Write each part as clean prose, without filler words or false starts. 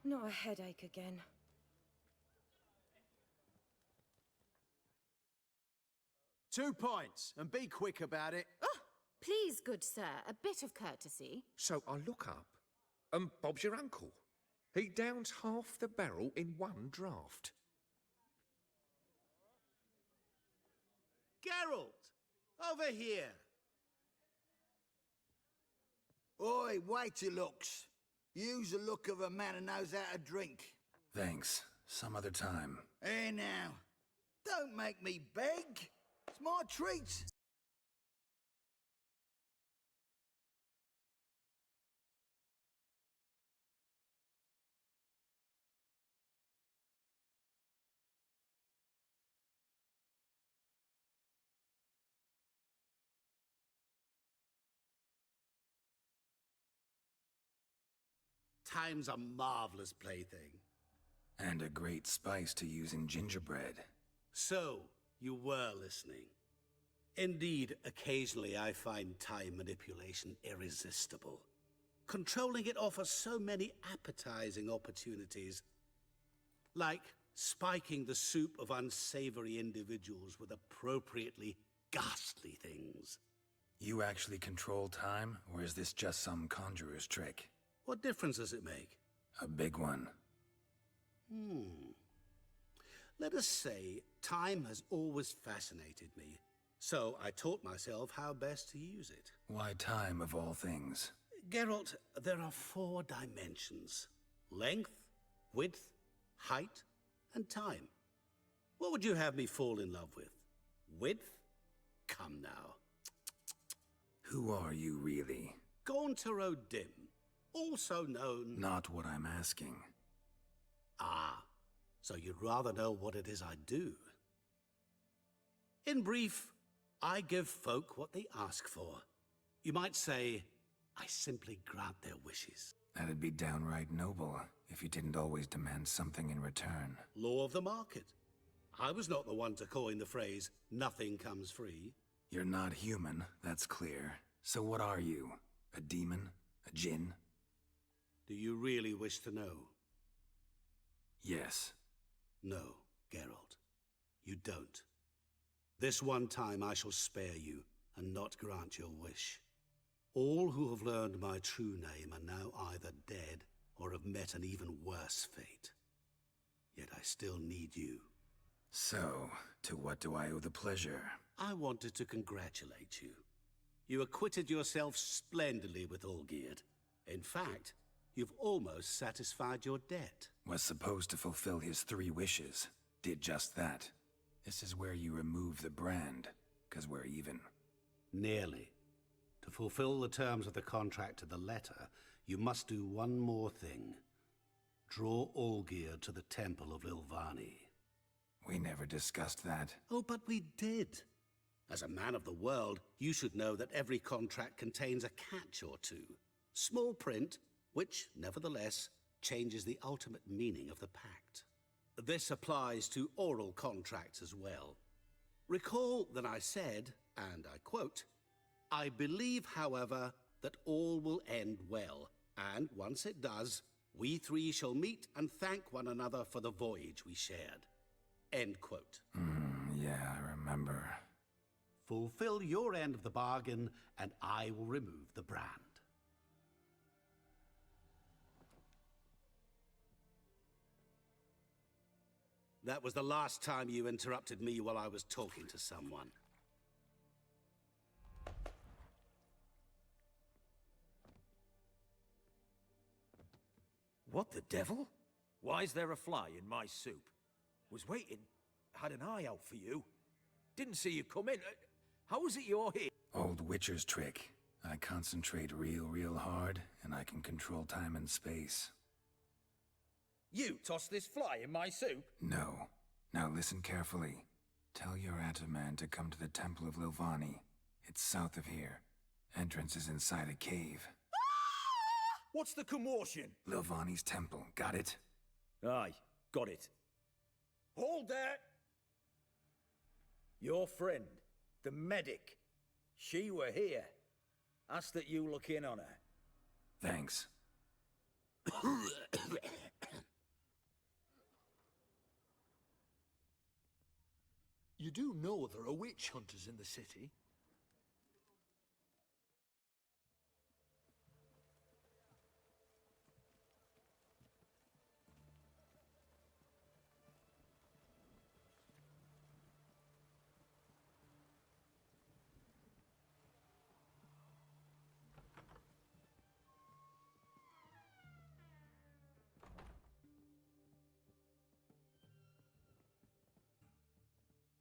Not a headache again. Two pints, and be quick about it. Oh, please, good sir, a bit of courtesy. So I look up, and Bob's your uncle. He downs half the barrel in one draught. Geralt, over here. Oi, wait your looks. Use the look of a man who knows how to drink. Thanks. Some other time. Here now. Don't make me beg. It's my treat. Time's a marvelous plaything. And a great spice to use in gingerbread. So, you were listening. Indeed, occasionally I find time manipulation irresistible. Controlling it offers so many appetizing opportunities. Like spiking the soup of unsavory individuals with appropriately ghastly things. You actually control time, or is this just some conjurer's trick? What difference does it make? A big one. Let us say, time has always fascinated me. So I taught myself how best to use it. Why time, of all things? Geralt, there are 4 dimensions. Length, width, height, and time. What would you have me fall in love with? Width? Come now. Who are you, really? Gauntero Dim, also known... Not what I'm asking. Ah, so you'd rather know what it is I do. In brief, I give folk what they ask for. You might say, I simply grant their wishes. That'd be downright noble, if you didn't always demand something in return. Law of the market. I was not the one to coin the phrase, nothing comes free. You're not human, that's clear. So what are you? A demon? A djinn? Do you really wish to know? Yes. No, Geralt. You don't. This one time I shall spare you, and not grant your wish. All who have learned my true name are now either dead, or have met an even worse fate. Yet I still need you. So, to what do I owe the pleasure? I wanted to congratulate you. You acquitted yourself splendidly with Olgierd. In fact, you've almost satisfied your debt. Was supposed to fulfill his 3 wishes. Did just that. This is where you remove the brand, 'cause we're even. Nearly. To fulfill the terms of the contract to the letter, you must do one more thing. Draw Olgierd to the Temple of Lilvani. We never discussed that. Oh, but we did. As a man of the world, you should know that every contract contains a catch or two. Small print, which, nevertheless, changes the ultimate meaning of the pact. This applies to oral contracts as well. Recall that I said, and I quote, I believe, however, that all will end well, and once it does, we 3 shall meet and thank one another for the voyage we shared. End quote. Yeah, I remember. Fulfill your end of the bargain, and I will remove the brand. That was the last time you interrupted me while I was talking to someone. What the devil? Why is there a fly in my soup? Was waiting. Had an eye out for you. Didn't see you come in. How is it you're here? Old Witcher's trick. I concentrate real hard, and I can control time and space. You tossed this fly in my soup? No. Now listen carefully. Tell your ataman to come to the Temple of Lilvani. It's south of here. Entrance is inside a cave. What's the commotion? Lilvani's temple, got it? Aye, got it. Hold there! Your friend, the medic. She were here. Ask that you look in on her. Thanks. You do know there are witch hunters in the city?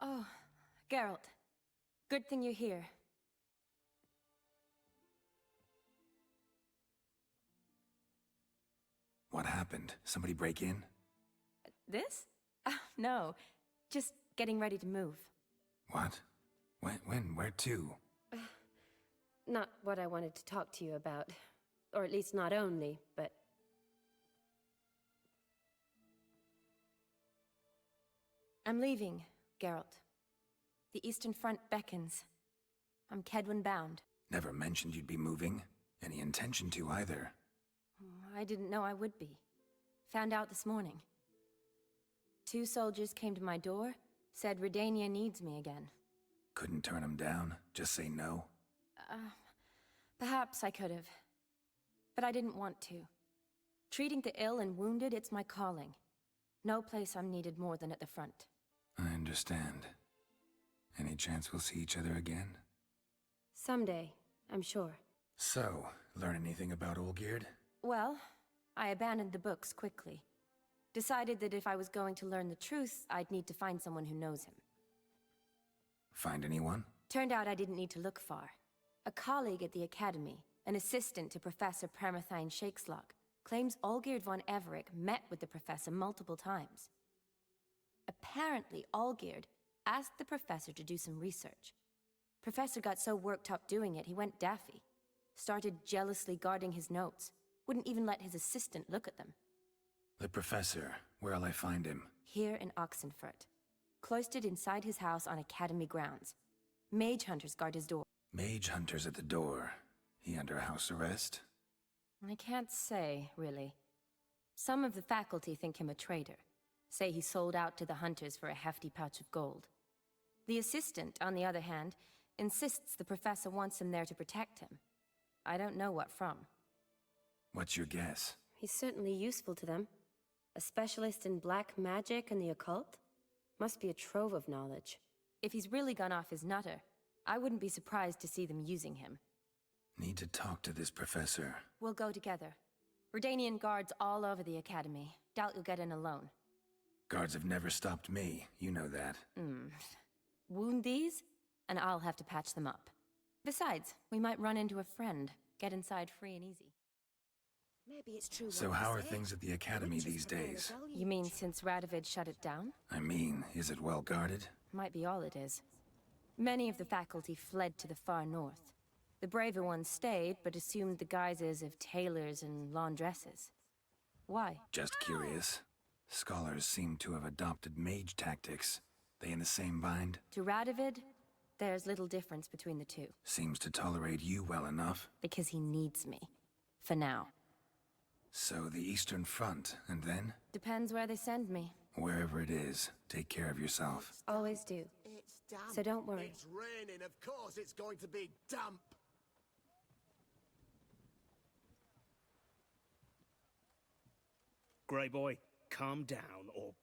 Oh, Geralt. Good thing you're here. What happened? Somebody break in? This? No. Just getting ready to move. What? When? Where to? Not what I wanted to talk to you about. Or at least not only, but... I'm leaving, Geralt. The Eastern Front beckons. I'm Kedwin bound. Never mentioned you'd be moving. Any intention to either. I didn't know I would be. Found out this morning. 2 soldiers came to my door, said Redania needs me again. Couldn't turn them down? Just say no? Perhaps I could have. But I didn't want to. Treating the ill and wounded, it's my calling. No place I'm needed more than at the front. I understand. Any chance we'll see each other again? Someday, I'm sure. So, learn anything about Olgierd? Well, I abandoned the books quickly. Decided that if I was going to learn the truth, I'd need to find someone who knows him. Find anyone? Turned out I didn't need to look far. A colleague at the Academy, an assistant to Professor Permathine Shakeslog, claims Olgierd von Everec met with the professor multiple times. Apparently, Olgierd asked the professor to do some research. Professor got so worked up doing it, he went daffy. Started jealously guarding his notes. Wouldn't even let his assistant look at them. The professor. Where'll I find him? Here in Oxenfurt. Cloistered inside his house on Academy grounds. Mage hunters guard his door. Mage hunters at the door. He under house arrest? I can't say, really. Some of the faculty think him a traitor. Say he sold out to the hunters for a hefty pouch of gold. The assistant, on the other hand, insists the professor wants him there to protect him. I don't know what from. What's your guess? He's certainly useful to them. A specialist in black magic and the occult? Must be a trove of knowledge. If he's really gone off his nutter, I wouldn't be surprised to see them using him. Need to talk to this professor. We'll go together. Redanian guards all over the Academy. Doubt you'll get in alone. Guards have never stopped me, you know that. Wound these, and I'll have to patch them up. Besides, we might run into a friend. Get inside free and easy. Maybe it's true. So how are things at the Academy these days? You mean since Radovid shut it down? I mean, is it well guarded? Might be all it is. Many of the faculty fled to the far north. The braver ones stayed, but assumed the guises of tailors and laundresses. Why? Just curious. Scholars seem to have adopted mage tactics. They in the same bind? To Radovid, there's little difference between the two. Seems to tolerate you well enough. Because he needs me. For now. So the Eastern Front, and then? Depends where they send me. Wherever it is, take care of yourself. Always do. It's damp. So don't worry. It's raining, of course it's going to be damp. Grey boy, calm down, or...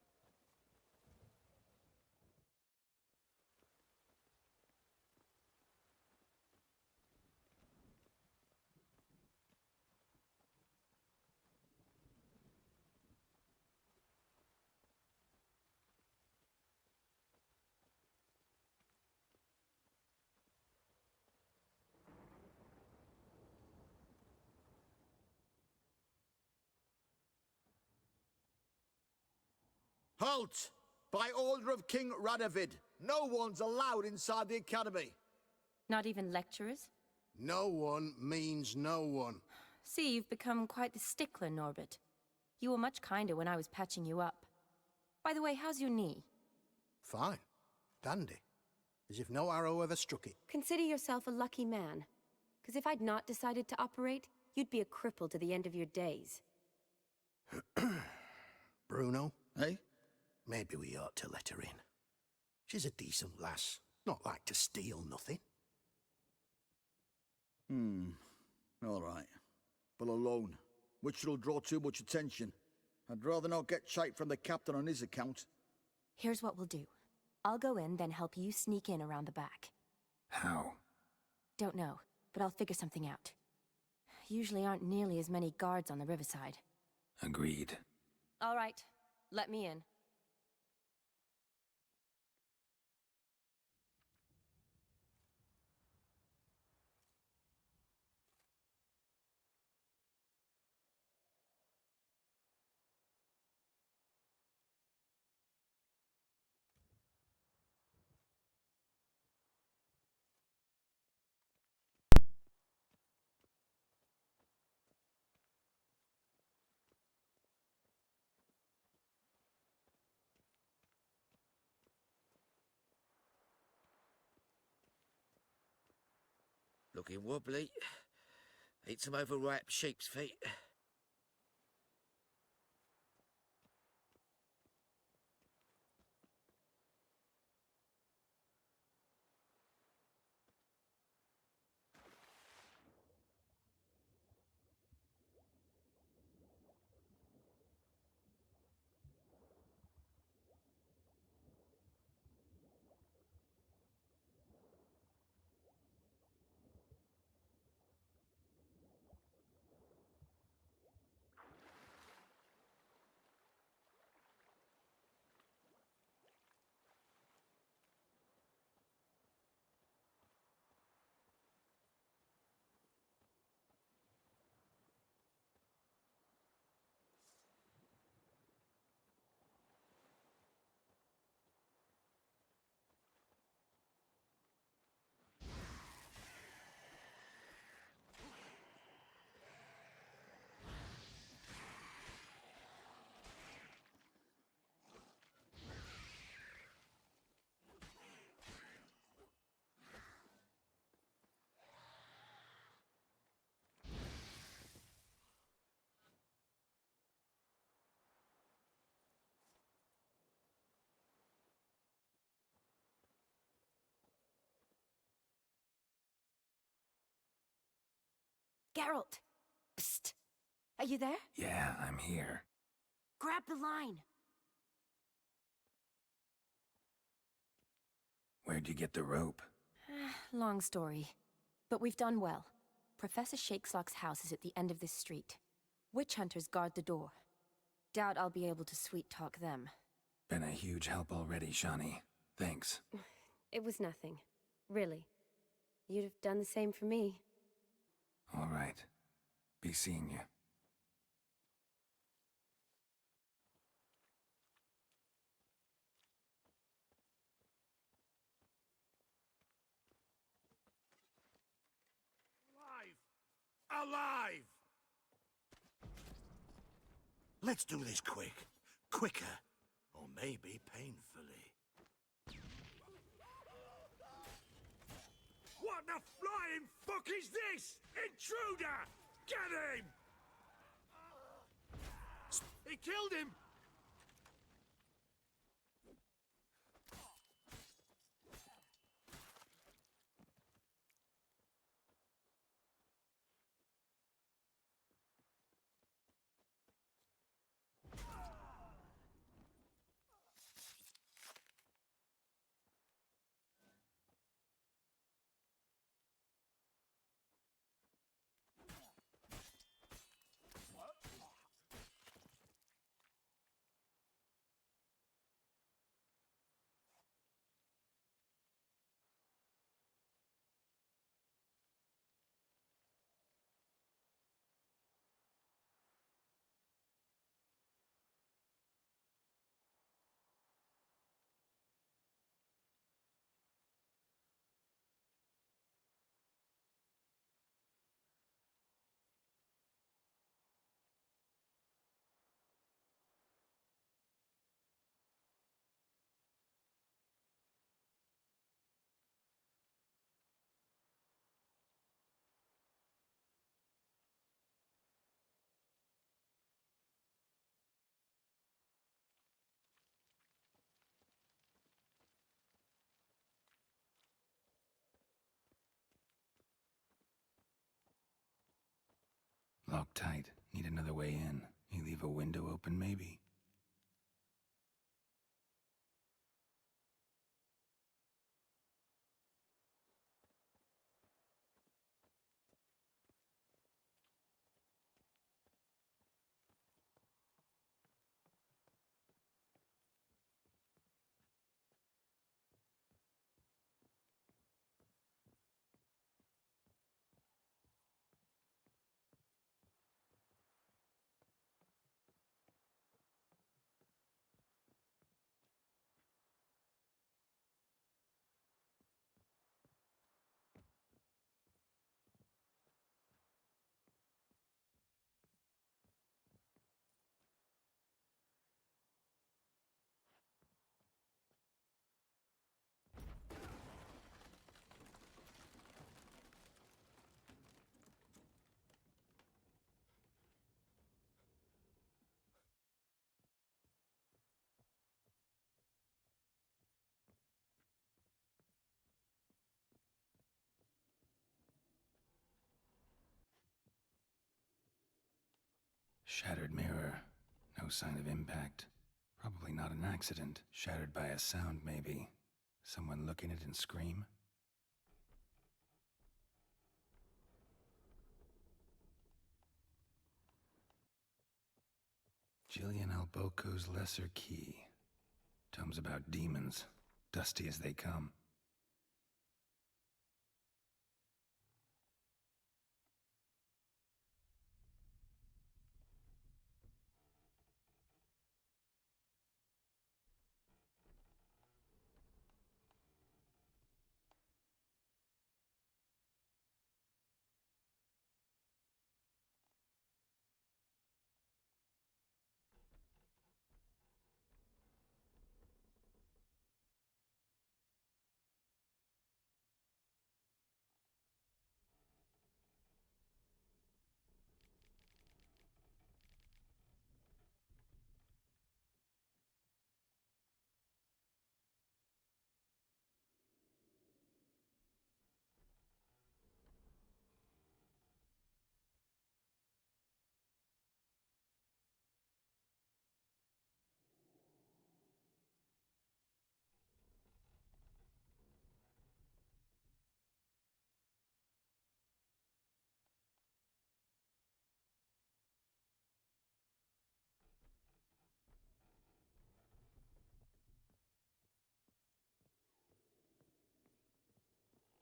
Halt! By order of King Radovid, no one's allowed inside the Academy. Not even lecturers? No one means no one. See, you've become quite the stickler, Norbert. You were much kinder when I was patching you up. By the way, how's your knee? Fine. Dandy. As if no arrow ever struck it. Consider yourself a lucky man. Because if I'd not decided to operate, you'd be a cripple to the end of your days. Bruno, eh? Maybe we ought to let her in. She's a decent lass. Not like to steal nothing. All right. But alone, which will draw too much attention. I'd rather not get shite from the captain on his account. Here's what we'll do. I'll go in, then help you sneak in around the back. How? Don't know, but I'll figure something out. Usually aren't nearly as many guards on the riverside. Agreed. All right, let me in. Looking wobbly. Eat some overripe sheep's feet. Geralt! Psst! Are you there? Yeah, I'm here. Grab the line! Where'd you get the rope? Long story. But we've done well. Professor Shakeslock's house is at the end of this street. Witch hunters guard the door. Doubt I'll be able to sweet-talk them. Been a huge help already, Shani. Thanks. It was nothing. Really. You'd have done the same for me. All right. Be seeing you. Alive! Let's do this quick. Quicker. Or maybe painfully. What the flying fuck is this? Intruder! Get him! He killed him! Locked tight. Need another way in. You leave a window open, maybe? Shattered mirror. No sign of impact. Probably not an accident. Shattered by a sound, maybe. Someone look in it and scream? Jillian Alboco's Lesser Key. Tomes about demons. Dusty as they come.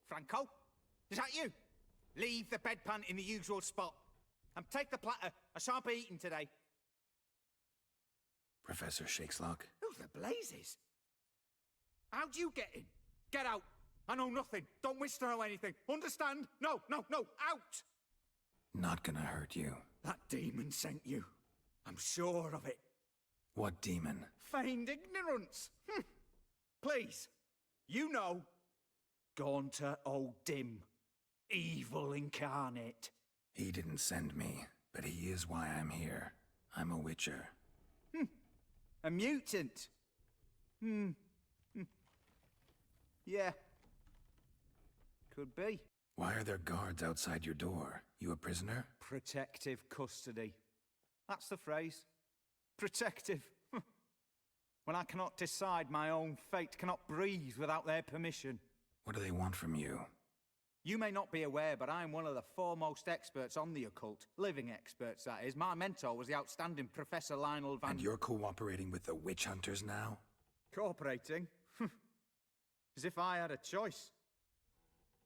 Franco? Is that you? Leave the bedpan in the usual spot. And take the platter. I shan't be eating today. Professor Shakeslock? Who the blazes? How'd you get in? Get out. I know nothing. Don't wish to know anything. Understand? No, no, no. Out! Not gonna hurt you. That demon sent you. I'm sure of it. What demon? Feigned ignorance. Please. You know. Gaunter O'Dim. Evil incarnate. He didn't send me, but he is why I'm here. I'm a witcher. A mutant. Yeah. Could be. Why are there guards outside your door? You a prisoner? Protective custody. That's the phrase. Protective. When I cannot decide my own fate, cannot breathe without their permission. What do they want from you? You may not be aware, but I'm one of the foremost experts on the occult. Living experts, that is. My mentor was the outstanding Professor Lionel van... And you're cooperating with the witch hunters now? Cooperating? As if I had a choice.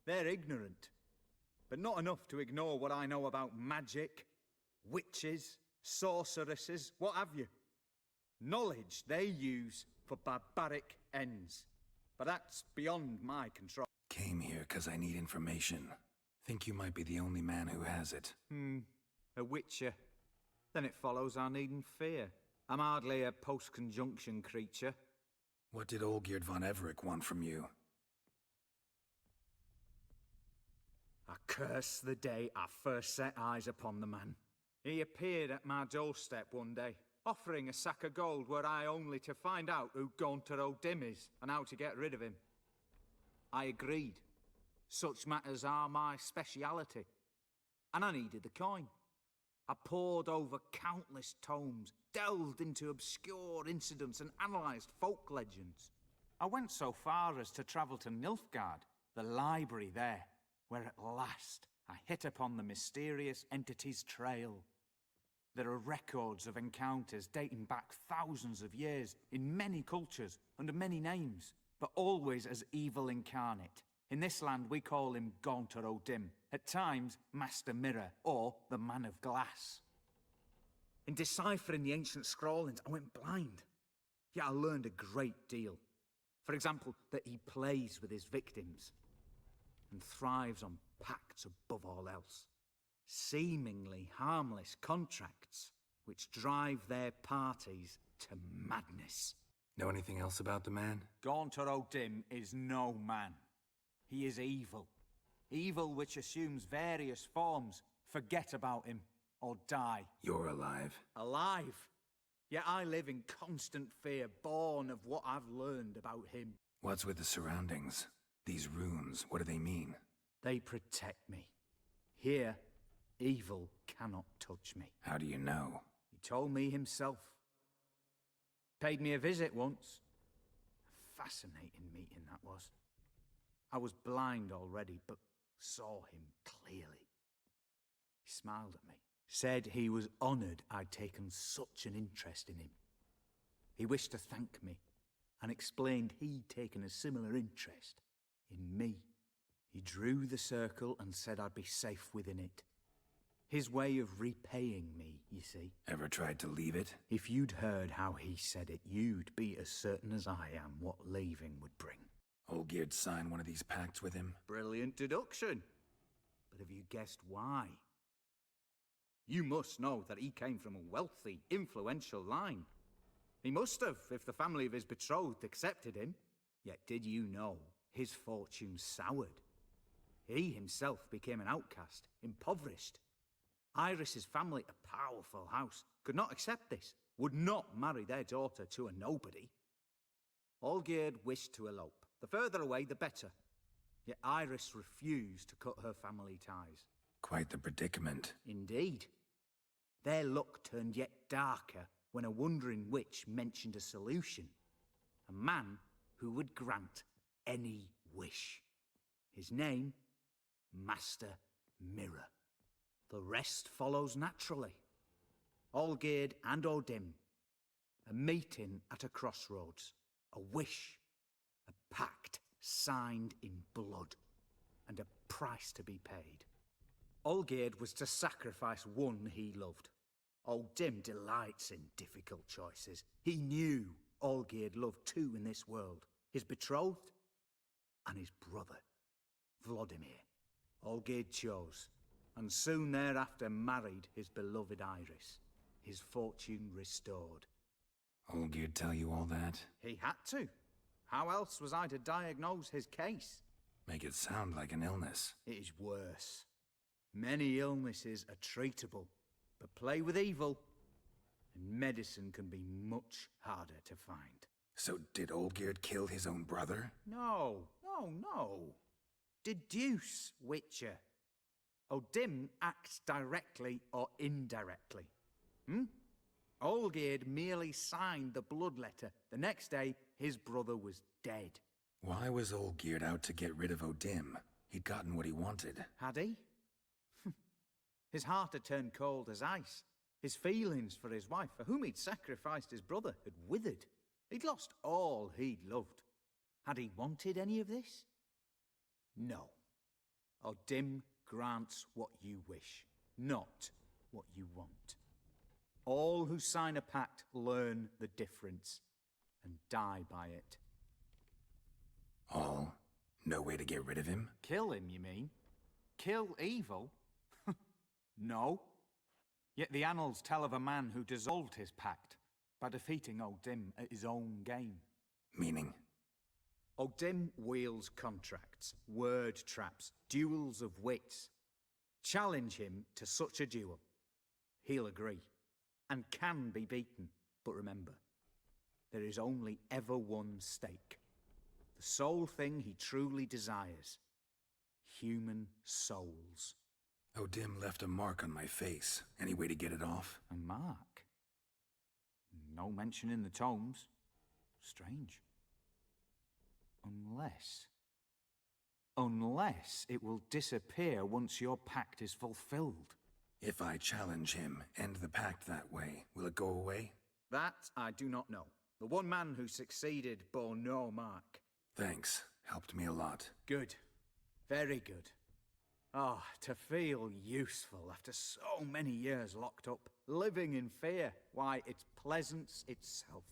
They're ignorant. But not enough to ignore what I know about magic, witches, sorceresses, what have you. Knowledge they use for barbaric ends. But that's beyond my control. Came here because I need information. Think you might be the only man who has it. A witcher. Then it follows I needn't fear. I'm hardly a post-conjunction creature. What did Olgierd von Everec want from you? I curse the day I first set eyes upon the man. He appeared at my doorstep one day, offering a sack of gold were I only to find out who Gaunter O'Dim is and how to get rid of him. I agreed. Such matters are my speciality. And I needed the coin. I pored over countless tomes, delved into obscure incidents and analysed folk legends. I went so far as to travel to Nilfgaard, the library there, where at last I hit upon the mysterious entity's trail. There are records of encounters dating back thousands of years in many cultures, under many names, but always as evil incarnate. In this land we call him Gaunter O'Dim, at times Master Mirror, or the Man of Glass. In deciphering the ancient scrawlings, I went blind. Yet I learned a great deal. For example, that he plays with his victims and thrives on pacts above all else. Seemingly harmless contracts which drive their parties to madness. Know anything else about the man? Gaunter O'Dim is no man. He is evil. Evil which assumes various forms. Forget about him, or die. You're alive. Alive? Yet I live in constant fear, born of what I've learned about him. What's with the surroundings? These runes, what do they mean? They protect me. Here, evil cannot touch me. How do you know? He told me himself. Paid me a visit once. A fascinating meeting that was. I was blind already, but saw him clearly. He smiled at me, said he was honoured I'd taken such an interest in him. He wished to thank me, and explained he'd taken a similar interest in me. He drew the circle and said I'd be safe within it. His way of repaying me, you see. Ever tried to leave it? If you'd heard how he said it, you'd be as certain as I am what leaving would bring. Olgierd signed one of these pacts with him? Brilliant deduction. But have you guessed why? You must know that he came from a wealthy, influential line. He must have, if the family of his betrothed accepted him. Yet did you know his fortune soured? He himself became an outcast, impoverished. Iris's family, a powerful house, could not accept this, would not marry their daughter to a nobody. Olgierd wished to elope. The further away, the better. Yet Iris refused to cut her family ties. Quite the predicament. Indeed. Their luck turned yet darker when a wandering witch mentioned a solution. A man who would grant any wish. His name, Master Mirror. The rest follows naturally. Olgierd and O'Dim. A meeting at a crossroads. A wish. A pact signed in blood. And a price to be paid. Olgierd was to sacrifice one he loved. O'Dim delights in difficult choices. He knew Olgierd loved two in this world. His betrothed and his brother, Vladimir. Olgierd chose, and soon thereafter married his beloved Iris, his fortune restored. Olgierd tell you all that? He had to. How else was I to diagnose his case? Make it sound like an illness. It is worse. Many illnesses are treatable, but play with evil, and medicine can be much harder to find. So did Olgierd kill his own brother? No. Deduce, Witcher. O'Dim acts directly or indirectly. Olgierd merely signed the blood letter. The next day, his brother was dead. Why was Olgierd out to get rid of O'Dim? He'd gotten what he wanted. Had he? His heart had turned cold as ice. His feelings for his wife, for whom he'd sacrificed his brother, had withered. He'd lost all he'd loved. Had he wanted any of this? No. O'Dim grants what you wish, not what you want. All who sign a pact learn the difference and die by it. All? No way to get rid of him? Kill him, you mean? Kill evil? No. Yet the annals tell of a man who dissolved his pact by defeating O'Dim at his own game. Meaning? O'Dim wields contracts, word traps, duels of wits. Challenge him to such a duel. He'll agree, and can be beaten. But remember, there is only ever one stake. The sole thing he truly desires. Human souls. Odim left a mark on my face. Any way to get it off? A mark? No mention in the tomes. Strange. Unless it will disappear once your pact is fulfilled. If I challenge him, end the pact that way, will it go away? That I do not know. The one man who succeeded bore no mark. Thanks. Helped me a lot. Good. Very good. Ah, to feel useful after so many years locked up, living in fear. Why, it's pleasance itself.